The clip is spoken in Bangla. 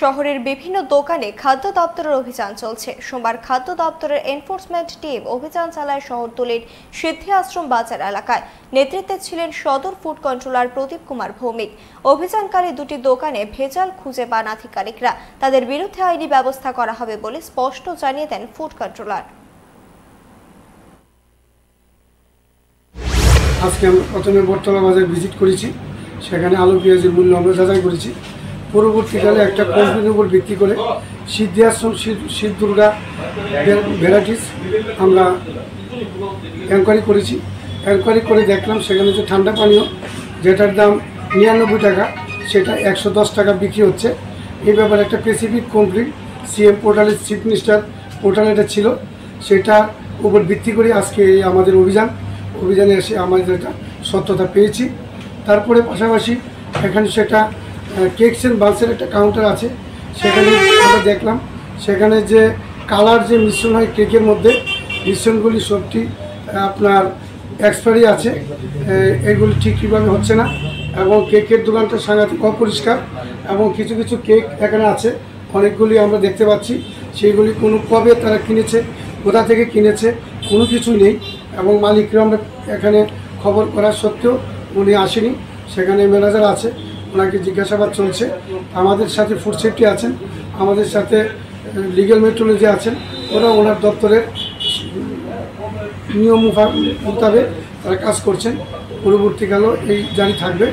শহরের বিভিন্ন দোকানে খাদ্য দপ্তরের অভিযান চলছে। সোমবার খাদ্য দপ্তরের এনফোর্সমেন্ট টিম অভিযান চালায় শহরতলির সিদ্ধি আশ্রম বাজার এলাকায়। নেতৃত্বে ছিলেন সদর ফুড কন্ট্রোলার প্রদীপ কুমার ভৌমিক। অভিযানকারী দুটি দোকানে ভেজাল খুঁজে পান আধিকারিকরা। তাদের বিরুদ্ধে আইনি ব্যবস্থা করা হবে বলে স্পষ্ট জানিয়ে দেন ফুড কন্ট্রোলার। আজকে আমরা প্রথমে বটতলা বাজার ভিজিট করেছি, সেখানে আলু পেঁয়াজের মূল্য আমরা যাচাই করেছি। পরবর্তীকালে একটা কোম্পানির উপর ভিত্তি করে সিদ্ধি আশ্রম শিব দুর্গা ভ্যারাইটিস আমরা এনকোয়ারি করেছি। এনকোয়ারি করে দেখলাম সেখানে যে ঠান্ডা পানীয় যেটার দাম 99 টাকা, সেটা 110 টাকা বিক্রি হচ্ছে। এই ব্যাপারে একটা স্পেসিফিক কমপ্লেন সিএম পোর্টালের চিফ মিনিস্টার পোর্টালে এটা ছিল, সেটার উপর ভিত্তি করে আজকে আমাদের অভিযানে এসে আমাদের এটা সত্যতা পেয়েছি। তারপরে পাশাপাশি এখানে সেটা কেকস অ্যান্ড বান্সের একটা কাউন্টার আছে, সেখানে আমরা দেখলাম সেখানে যে কালার যে মিশ্রণ হয় কেকের মধ্যে, মিশ্রণগুলি সবটি আপনার এক্সপায়ারি আছে, এগুলি ঠিকভাবে হচ্ছে না এবং কেকের দোকানটা সাংঘাতিক অপরিষ্কার এবং কিছু কিছু কেক এখানে আছে অনেকগুলি আমরা দেখতে পাচ্ছি, সেইগুলি কোনো কবে তারা কিনেছে, কোথা থেকে কিনেছে কোনো কিছুই নেই এবং মালিকরা আমরা এখানে খবর করা সত্ত্বেও উনি আসেনি। সেখানে ম্যানেজার আছে, ওনাকে জিজ্ঞাসাবাদ চলছে। আমাদের সাথে ফুড সেফটি আছেন, আমাদের সাথে লিগ্যাল মেট্রোলজি আছেন, ওরা ওনার দপ্তরের নিয়ম মোতাবেক তারা কাজ করছেন। পরবর্তীকালেও এই জারি থাকবে।